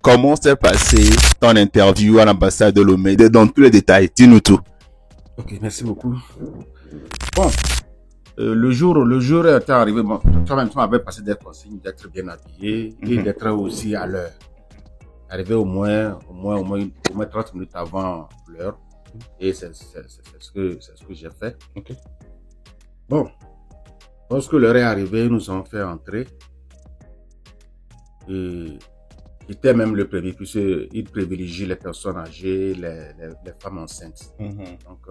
comment s'est passé ton interview à l'ambassade de Lomé? Dans tous les détails, dis-nous tout. Ok, merci beaucoup. Bon, le jour est arrivé, bon, toi-même, tu m'avais passé des consignes d'être bien habillé et d'être aussi à l'heure. Arrivé au moins 30 minutes avant l'heure. Et c'est ce que j'ai fait. Ok. Bon, lorsque l'heure est arrivée, ils nous ont fait entrer. Et j'étais même le premier, puisqu'ils privilégient les personnes âgées, les femmes enceintes. Donc,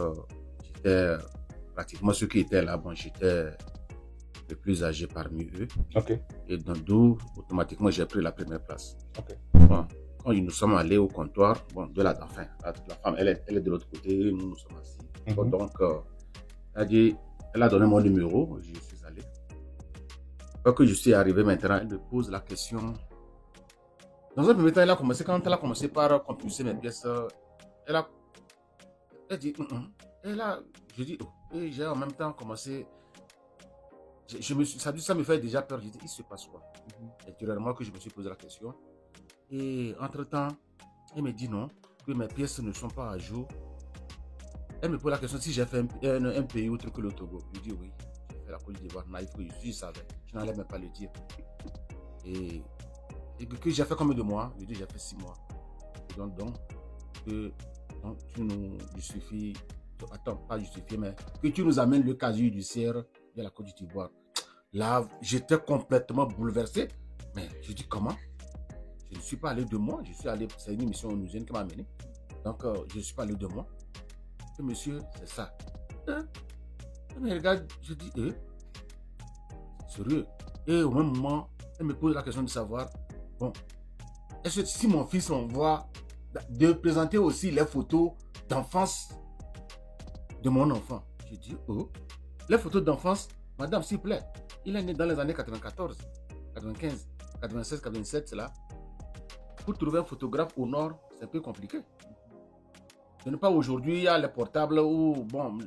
j'étais pratiquement ceux qui étaient là, bon, j'étais le plus âgé parmi eux. Ok. Et donc, d'où, automatiquement, j'ai pris la première place. Ok. Bon, quand nous sommes allés au comptoir, bon, la femme, elle est de l'autre côté, nous sommes assis. Bon, donc, elle a donné mon numéro, je suis allé. Quand je suis arrivé maintenant, elle me pose la question. Dans un premier temps, quand elle a commencé par compulser mes pièces, elle dit, et là, je dis, et j'ai en même temps commencé, ça me fait déjà peur, je dis, il se passe quoi? Naturellement que je me suis posé la question. Et entre-temps, elle me dit non, que mes pièces ne sont pas à jour. Elle me pose la question si j'ai fait un pays autre que le Togo. Je dis oui, j'ai fait la Côte d'Ivoire, naïf que je savais. Je n'allais même pas le dire. Et que j'ai fait combien de mois? Je dis j'ai fait 6 mois. Et donc que tu nous amènes le casier judiciaire de la Côte d'Ivoire. Là, j'étais complètement bouleversé. Mais je dis comment? Je ne suis pas allé de moi, je suis allé, c'est une émission onusienne qui m'a amené. Donc, je ne suis pas allé de moi. Et monsieur, c'est ça. Elle me regarde, je dis, sérieux. Et au même moment, elle me pose la question de savoir, bon, est-ce que si mon fils m'envoie de présenter aussi les photos d'enfance de mon enfant? Je dis, les photos d'enfance, madame, s'il vous plaît, il est né dans les années 94, 95, 96, 87, c'est là. Pour trouver un photographe au nord, c'est un peu compliqué. Ce n'est pas aujourd'hui, il y a les portables où, bon, mais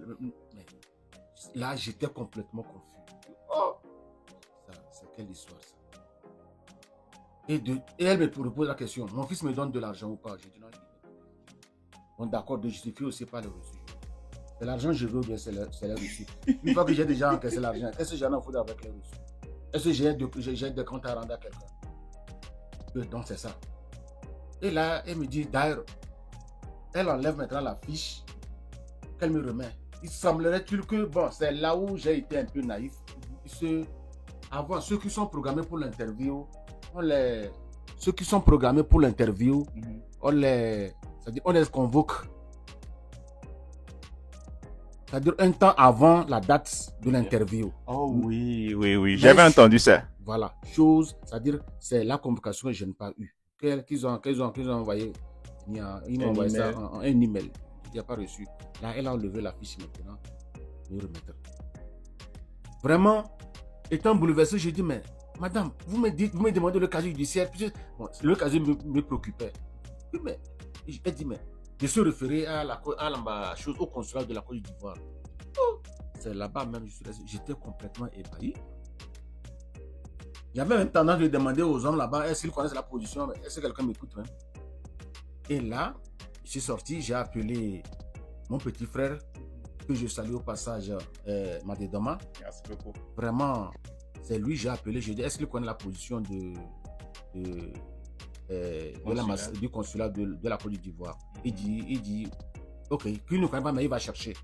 là, j'étais complètement confus. Oh, c'est quelle histoire ça? Et elle me pose la question, mon fils me donne de l'argent ou pas? J'ai dit non. Bon, d'accord, de justifier aussi pas le reçu. C'est l'argent que je veux ou bien c'est les reçus? Une fois que j'ai déjà encaissé l'argent, qu'est-ce que j'en ai foutu avec les reçus? Est-ce que j'ai des comptes à rendre à quelqu'un? Donc c'est ça. Et là, elle me dit, d'ailleurs, elle enlève maintenant la fiche qu'elle me remet. Il semblerait-il que, bon, c'est là où j'ai été un peu naïf. Avant, ceux qui sont programmés pour l'interview, on les convoque. C'est-à-dire un temps avant la date de l'interview. Oh oui. J'avais entendu ça. Voilà. C'est-à-dire, c'est la convocation que je n'ai pas eue. Qu'ils ont envoyé, ils m'ont envoyé ça en un email. Il n'y a pas reçu. Là, elle a enlevé la fiche maintenant. Me remettre. Vraiment, étant bouleversé, j'ai dit, mais madame, vous me demandez le casier judiciaire. Bon, le casier me préoccupait. Oui, mais elle dit, mais je suis référé au consulat de la Côte d'Ivoire. Oh, c'est là-bas même, j'étais complètement ébahi. Il y avait même tendance de demander aux hommes là-bas, est-ce qu'ils connaissent la position, est-ce que quelqu'un m'écoute même? Et là, je suis sorti, j'ai appelé mon petit frère, que je salue au passage, Madedoma. Merci beaucoup. Vraiment, c'est lui, j'ai appelé, j'ai dit, est-ce qu'il connaît la position du consulat de la Côte d'Ivoire? Il dit, ok, qu'il ne connaît pas, mais il va chercher.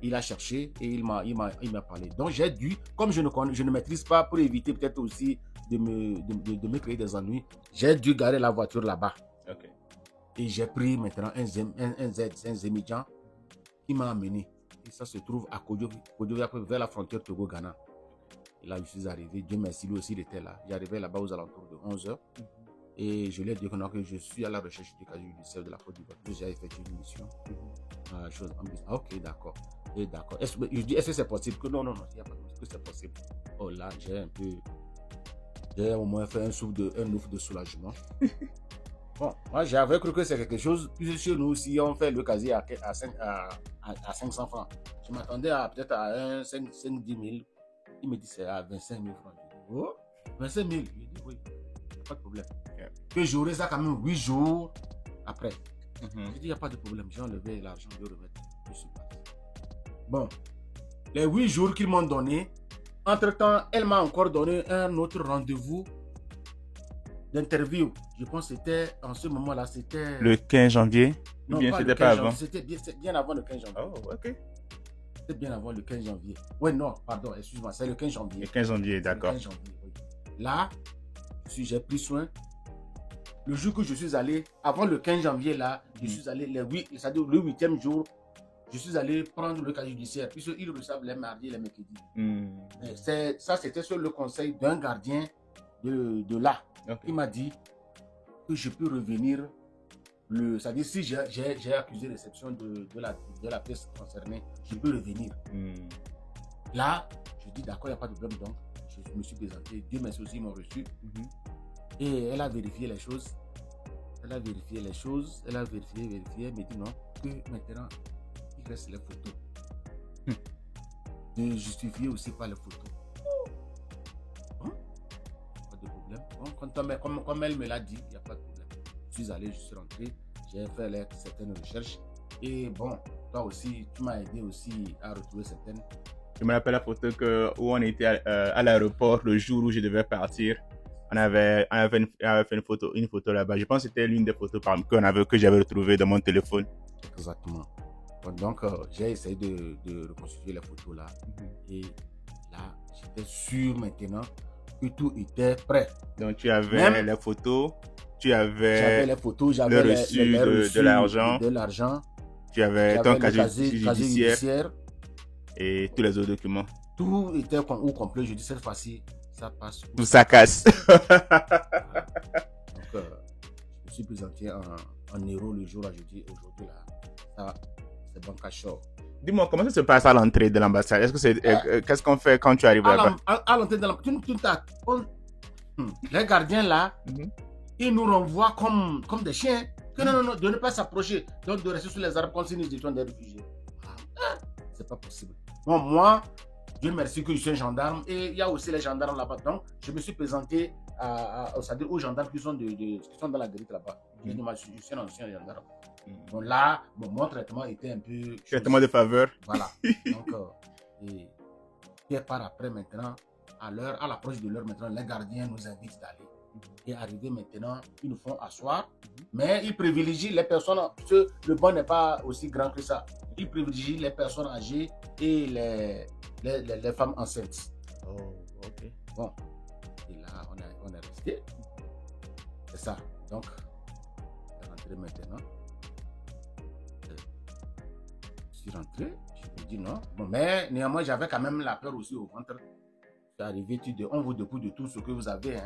Il a cherché et il m'a parlé. Donc j'ai dû, comme je ne maîtrise pas, pour éviter peut-être aussi de me créer des ennuis, j'ai dû garer la voiture là-bas. Okay. Et j'ai pris maintenant un Zémidjan qui m'a amené. Et ça se trouve à Kodjovi, vers la frontière Togo-Ghana. Et là, je suis arrivé. Dieu merci, lui aussi, il était là. J'arrivais là-bas aux alentours de 11h. Et je lui ai dit que je suis à la recherche du casier judiciaire de la Côte d'Ivoire. J'ai effectué une mission. Ok, d'accord. Et d'accord. Je dis, est-ce que c'est possible? Que non, il n'y a pas de que c'est possible. Oh là, j'ai au moins fait un souffle de soulagement. Bon, moi j'avais cru que c'est quelque chose. Puis chez nous aussi, on fait le casier à 500 francs. Je m'attendais peut-être à 5-10 000. Il me dit c'est à 25 000 francs. Je dis, oh, 25 000. Je dis oui, pas de problème. Okay. que j'aurai ça quand même 8 jours après. Mhm. J'ai dit, il n'y a pas de problème. J'ai enlevé l'argent, je vais remettre. Je suis parti. Bon, les 8 jours qu'ils m'ont donné, entre-temps, elle m'a encore donné un autre rendez-vous d'interview. Je pense que c'était, en ce moment-là, c'était... Le 15 janvier? Non, bien, pas c'était le pas 15 avant. janvier, c'était bien avant le 15 janvier. Oh, ok. C'était bien avant le 15 janvier. Ouais, non, pardon, excuse-moi, c'est le 15 janvier. Le 15 janvier, C'est le d'accord. 15 janvier, oui. Là, j'ai pris soin. Le jour que je suis allé, avant le 15 janvier, là, je suis allé, c'est-à-dire le 8e jour, je suis allé prendre le casier judiciaire, puisqu'ils reçoivent les mardis et les mercredis. Ça, c'était sur le conseil d'un gardien de là. Okay. Il m'a dit que je peux revenir, c'est-à-dire si j'ai accusé réception de la pièce concernée, je peux revenir. Là, je dis d'accord, il n'y a pas de problème, donc je me suis présenté. Dieu merci aussi, ils m'ont reçu. Et elle a vérifié les choses. Elle a vérifié, elle me dit non, que maintenant, il reste les photos. De justifier aussi par les photos. Hein? Pas de problème. Bon, comme elle me l'a dit, il n'y a pas de problème. Je suis allé, je suis rentré, j'ai fait certaines recherches. Et bon, toi aussi, tu m'as aidé aussi à retrouver certaines. Je me rappelle la photo où on était à l'aéroport le jour où je devais partir. On avait fait une photo là-bas. Je pense que c'était l'une des photos que j'avais retrouvées dans mon téléphone. Exactement. Donc, j'ai essayé de reconstituer les photos là. Et là, j'étais sûr maintenant que tout était prêt. Donc, tu avais les photos, j'avais les photos, j'avais le reçu de l'argent. Tu avais ton casier judiciaire. Et tous les autres documents. Tout était au complet. Je dis cette fois-ci, ça passe. Tout ça casse. Voilà. Donc, je me suis présenté en héros le jour là. Je dis aujourd'hui là, ça, c'est bon cachot. Dis-moi, comment ça se passe à l'entrée de l'ambassade? Est-ce que qu'est-ce qu'on fait quand tu arrives là-bas? À l'entrée de l'ambassade, les gardiens là, ils nous renvoient comme des chiens. Que non, de ne pas s'approcher. Donc de rester sur les arbres comme si nous étions des réfugiés. C'est pas possible. Bon, moi, Dieu merci que je suis un gendarme et il y a aussi les gendarmes là-bas. Donc, je me suis présenté aux gendarmes qui sont dans la guérite là-bas. J'ai dit, moi, je suis un ancien gendarme. Donc là, mon traitement était un peu... Traitement de faveur. Voilà. Donc, et par après maintenant, à l'approche de l'heure maintenant, les gardiens nous invitent d'aller. Et arrivé maintenant, ils nous font asseoir. Mais ils privilégient les personnes, parce que le banc n'est pas aussi grand que ça. Ils privilégient les personnes âgées et les femmes enceintes. Oh, ok. Bon, et là, on est resté. C'est ça. Donc, je suis rentré maintenant. Je suis rentré. Je me dis non. Bon, mais néanmoins, j'avais quand même la peur aussi au ventre. Je suis arrivé, on vous dépouille de tout ce que vous avez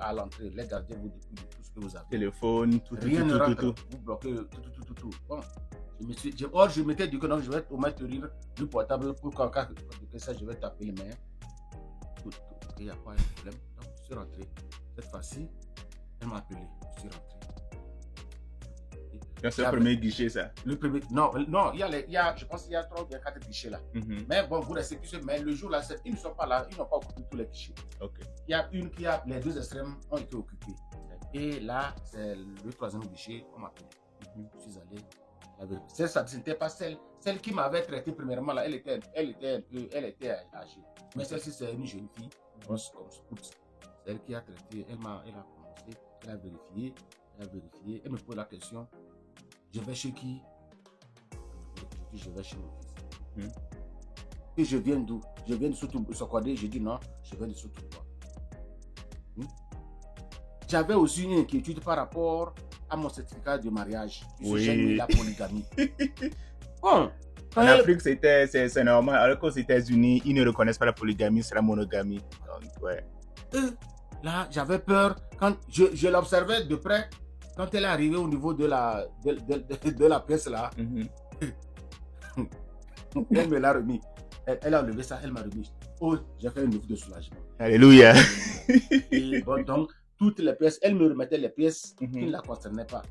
à l'entrée. Les gardiens vous dépouillent de tout ce que vous avez. Téléphone, Rien ne rentre. Vous bloquez tout. Bon. Je m'étais dit que non, je vais au moins tenir le portable pour qu'en cas de ça, je vais taper les mains. Il n'y a pas de problème. Donc, je suis rentré. Cette fois-ci, elle m'a appelé. Je suis rentré. C'est le premier guichet, ça? Le premier, non, je pense qu'il y a 3 ou 4 guichets là. Mais bon, vous restez plus, mais le jour là, ils ne sont pas là, ils n'ont pas occupé tous les guichets. Okay. Il y a une les 2 extrêmes ont été occupés. Et là, c'est le 3e guichet, on m'a appelé. Je suis allé. Ce n'était pas celle qui m'avait traité premièrement là, elle était âgée. Mais celle-ci c'est une jeune fille, comme scout. Celle qui a traité, elle a commencé, elle a vérifié, elle me pose la question, je vais chez qui? Je dis je vais chez mon fils. Et je viens d'où? Je viens de Sokodé, je dis non, je viens de Sotobois. J'avais aussi une inquiétude par rapport à mon certificat de mariage. J'ai la polygamie. Bon, en Afrique, c'est normal. Alors qu'aux États-Unis, ils ne reconnaissent pas la polygamie, c'est la monogamie. Donc, ouais. Là, j'avais peur. Quand je l'observais de près, quand elle est arrivée au niveau de la pièce là, elle me l'a remis. Elle a enlevé ça, elle m'a remis. Oh, j'ai fait une ouf de soulagement. Alléluia. Et bon, donc, toutes les pièces, elle me remettait les pièces qui ne la concernaient pas.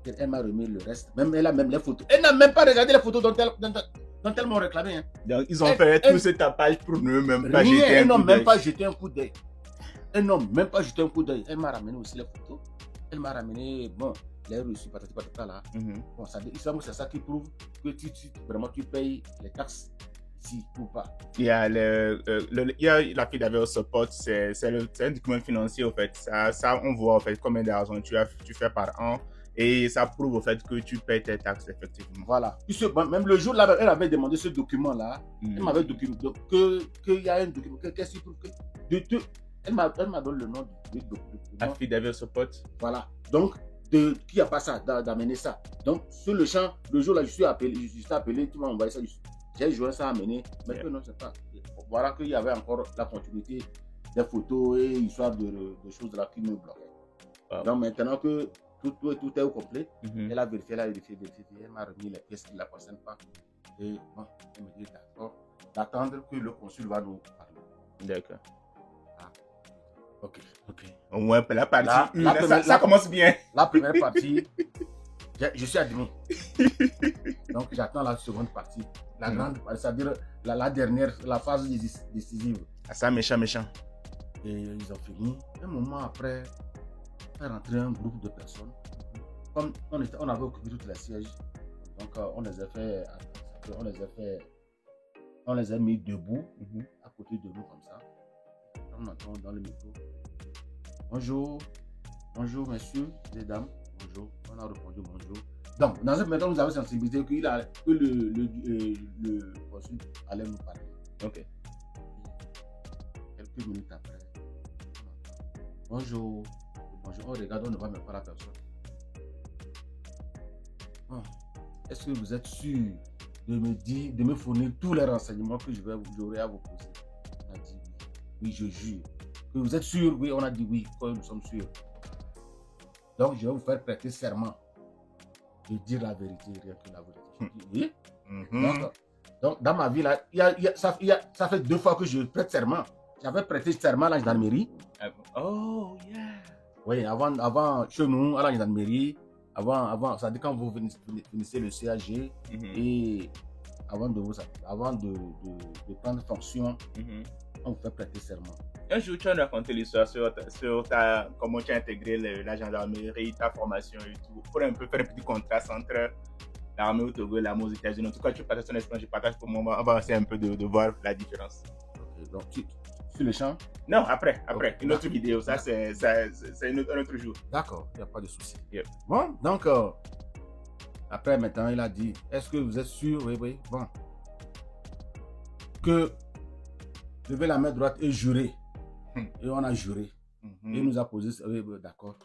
Elle m'a remis le reste. Elle a même les photos. Elle n'a même pas regardé les photos dont elles m'ont réclamé. Donc, ils ont fait tout ce tapage pour ne même pas jeter un coup d'œil. Ils n'ont même pas jeté un coup d'œil. un homme, même pas jeter un coup d'œil. Elle m'a ramené aussi les photos. Elle m'a ramené, bon, les reçus, patati patata là. Bon, c'est ça qui prouve que vraiment tu payes les taxes ici ou pas. Il y a, il y a la fille d'avoir support, c'est un document financier au fait. Ça, on voit en fait combien d'argent tu fais par an et ça prouve au fait que tu payes tes taxes effectivement. Voilà. Même le jour là, elle avait demandé ce document là. Elle m'avait documenté qu'il y a un document. Qu'est-ce qui prouve que elle m'a donné le nom du document. La fille d'avoir support. Voilà. Donc, qui a pas ça, d'amener ça. Donc, sur le champ, le jour là, je suis appelé, tu m'as envoyé ça. J'ai joué ça à amener. Mais que non, c'est pas. Voilà qu'il y avait encore la continuité des photos et histoire de choses là qui me bloquaient. Wow. Donc, maintenant que tout est au complet, elle a vérifié, elle m'a remis les pièces qui ne la concernent pas. Et bon, elle me dit d'accord, d'attendre que le consul va nous parler. D'accord. Ok. Au moins, la partie ça commence bien. La première partie, je suis admis. Donc, j'attends la seconde partie. La grande, c'est-à-dire la dernière, la phase décisive. Ah, ça, méchant. Et ils ont fini. Un moment après, est rentré un groupe de personnes. Comme on avait occupé tous les sièges, donc on les a mis debout, à côté de nous comme ça. On entend dans le micro. Bonjour messieurs, les dames, bonjour. On a répondu bonjour. Donc, dans ce moment, nous avons sensibilisé que le consul allait nous parler. Ok. Quelques minutes après, bonjour, on regarde, on ne voit même pas la personne. Est-ce que vous êtes sûr de me fournir tous les renseignements que j'aurai à vous poser? On a dit oui, je jure. Que vous êtes sûr? Oui, on a dit oui, nous sommes sûrs. Donc, je vais vous faire prêter serment de dire la vérité, rien que la vérité. Oui. Donc, dans ma vie, là, ça fait 2 fois que je prête serment. J'avais prêté serment à la gendarmerie. Oh, yeah. Oui, avant chez nous, à la gendarmerie, avant, ça dit quand vous finissez le CAG et avant de prendre fonction, on vous fait prêter serment. Un jour, tu as raconté l'histoire sur comment tu as intégré la gendarmerie, ta formation et tout. Pour un peu faire un petit contraste entre l'armée au Togo et l'armée aux États-Unis. En tout cas, tu partages ton expérience, je partage pour moi. On va essayer un peu de voir la différence. Ok, donc sur le champ? Non, après. Okay. Une autre vidéo. Ça, c'est un autre jour. D'accord, il n'y a pas de souci. Yep. Bon, donc, après, maintenant, il a dit, est-ce que vous êtes sûr? Oui. Bon. Que lever la main droite et jurer. Et on a juré. Et il nous a posé, oui, d'accord.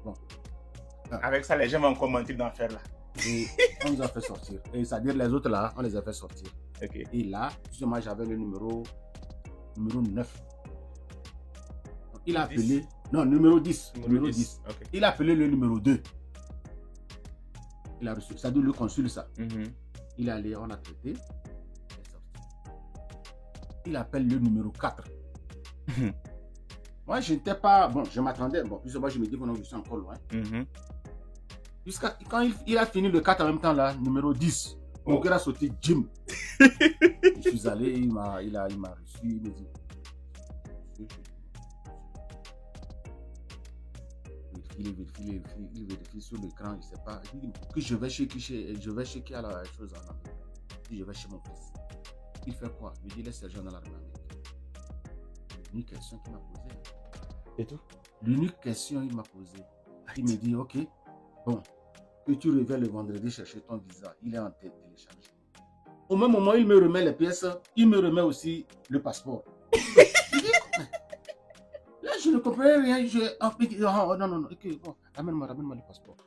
Bon. Avec ça, les gens vont commenter dans l'affaire là. Et on nous a fait sortir. Et c'est-à-dire les autres là, on les a fait sortir. Okay. Et là, justement, j'avais le numéro 9. Donc, il a appelé. Non, numéro 10. Numéro 10. Okay. Il a appelé le numéro 2. Il a reçu. Ça dit le consul, ça. Il est allé, on a traité. Il est sorti. Il appelle le numéro 4. Moi, je n'étais pas. Bon, je m'attendais. Bon, plus moi, je me dis que non, je suis encore loin. Jusqu'à quand il a fini le 4 en même temps, là, numéro 10. Mon cœur a sauté, Jim. Je suis allé, il m'a reçu, il me dit. Il vérifie sur l'écran, je ne sais pas. Il dit que je vais checker à la chose en Amérique. Je vais chez mon fils. Il fait quoi? Je lui dis, les sergents dans l'armée américaine. L'unique question qu'il m'a posée. Et tout? L'unique question qu'il m'a posée. Il me dit, ok, bon, que tu reviens le vendredi chercher ton visa. Il est en tête téléchargé. Au même moment, il me remet les pièces. Il me remet aussi le passeport. Là, je ne comprenais rien. Non. Ok, bon, ramène-moi le passeport.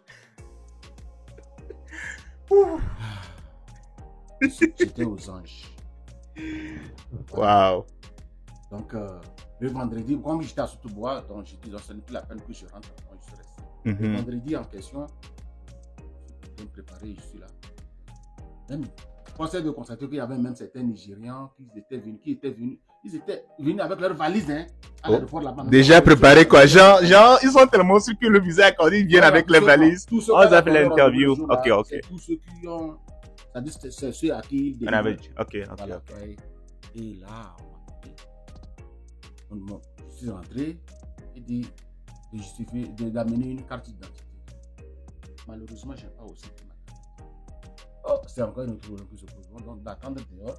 J'étais aux anges. Waouh. Donc, le vendredi, comme j'étais à Sotobois, donc j'ai dit, ce n'est plus la peine que je rentre. Donc, je reste. Le vendredi en question, je suis préparé, je suis là. Même, conseil de constater qu'il y avait même certains Nigérians qui étaient venus avec leurs valises à l'aéroport là-bas. Déjà préparé quoi? Genre, ils sont tellement sûrs que le visa accordé, ils viennent avec les valises. On a fait l'interview. Ok. C'est tous ceux qui ont. C'est ceux à qui ils on avait dit. Ok. Et là, je Je suis rentré, il dit de justifier, d'amener une carte d'identité. Malheureusement, je n'ai pas aussi ma carte. Oh, c'est encore une autre problème qui se pose. Donc, d'attendre dehors.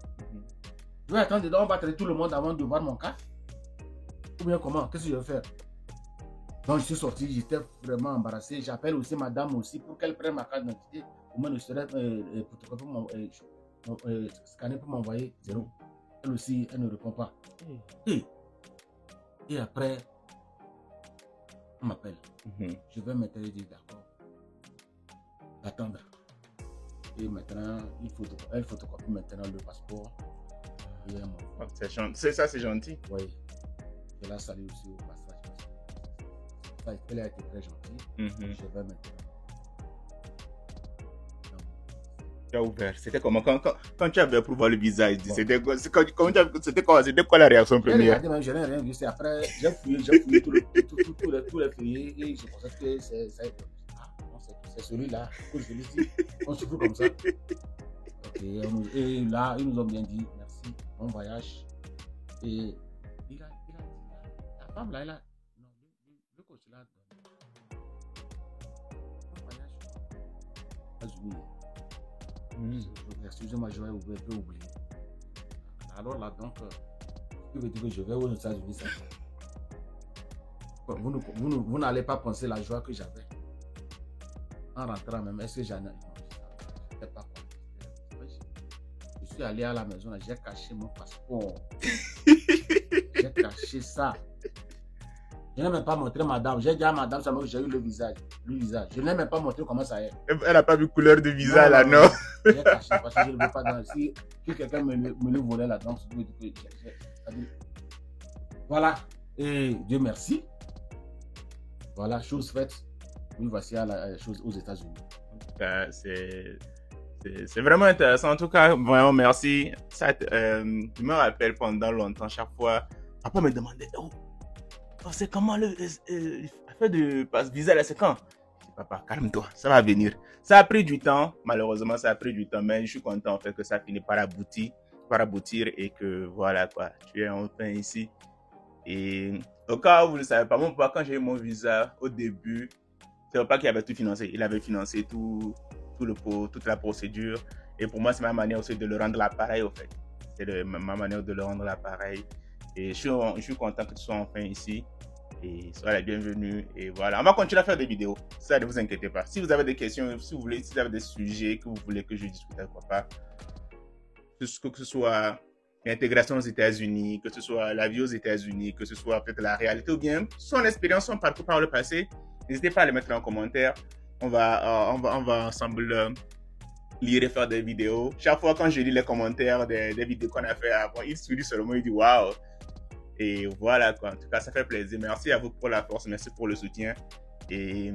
Je vais attendre dehors, on va traiter tout le monde avant de voir mon cas. Ou bien comment? Qu'est-ce que je vais faire? Donc, je suis sorti, j'étais vraiment embarrassé. J'appelle aussi madame aussi pour qu'elle prenne ma carte d'identité. Au moins, je serais scanner pour m'envoyer 0. Elle aussi, elle ne répond pas. Et après, on m'appelle. Je vais maintenant dire d'accord. Attendre. Et maintenant, elle photocopie maintenant le passeport. C'est gentil. Oui. Je la salue aussi au passage. Elle a été très gentille. Je vais maintenant. Tu as ouvert. C'était comment quand tu avais pour voir le visage? C'était quoi la réaction première? Je n'ai rien vu. C'est après, j'ai fouillé tous les feuillets et je constate que c'est celui-là. Je lui dis, on se fout comme ça. Ok, et là, ils nous ont bien dit merci, bon voyage. Et la femme là, non, le consulat donne. Bon voyage. Excusez-moi, je vais oublier. Alors là, donc, je veux dire que je vais aux États-Unis. Vous n'allez pas penser la joie que j'avais. En rentrant même, est-ce que j'en ai? Je ne sais pas quoi. Je suis allé à la maison, j'ai caché mon passeport. J'ai caché ça. Je n'ai même pas montré madame. J'ai dit à madame seulement que j'ai eu le visage. Je n'ai même pas montré comment ça est. Elle n'a pas vu couleur de visage là, non? J'ai caché parce que je ne veux pas dans. Si quelqu'un me le volait là-dedans, voilà. Et Dieu merci. Voilà, chose faite. Nous voici à la chose aux États-Unis. C'est vraiment intéressant. En tout cas, vraiment merci. Ça, je me rappelle pendant longtemps, chaque fois, papa me demandait c'est comment l'affaire de passe visa là, c'est quand? Je dis, papa, calme-toi, ça va venir. Ça a pris du temps, malheureusement, ça a pris du temps, mais je suis content en fait que ça finit par aboutir et que voilà quoi, tu es enfin ici. Et au cas où vous ne savez pas, mon papa, quand j'ai eu mon visa au début, c'est pas qu'il avait tout financé, il avait financé toute la procédure. Et pour moi, c'est ma manière aussi de le rendre l'appareil au fait. C'est ma manière de le rendre l'appareil. Et je suis content que tu sois enfin ici. Et sois la bienvenue. Et voilà, on va continuer à faire des vidéos. Ça, ne vous inquiétez pas. Si vous avez des questions, si vous avez des sujets que vous voulez que je discute avec papa, que ce soit l'intégration aux États-Unis, que ce soit la vie aux États-Unis, que ce soit peut-être la réalité ou bien son expérience, son parcours par le passé, n'hésitez pas à les mettre en commentaire. On va ensemble lire et faire des vidéos. Chaque fois quand je lis les commentaires des vidéos qu'on a fait avant, il sourit seulement, il dit waouh. Et voilà quoi. En tout cas, ça fait plaisir. Merci à vous pour la force, merci pour le soutien. Et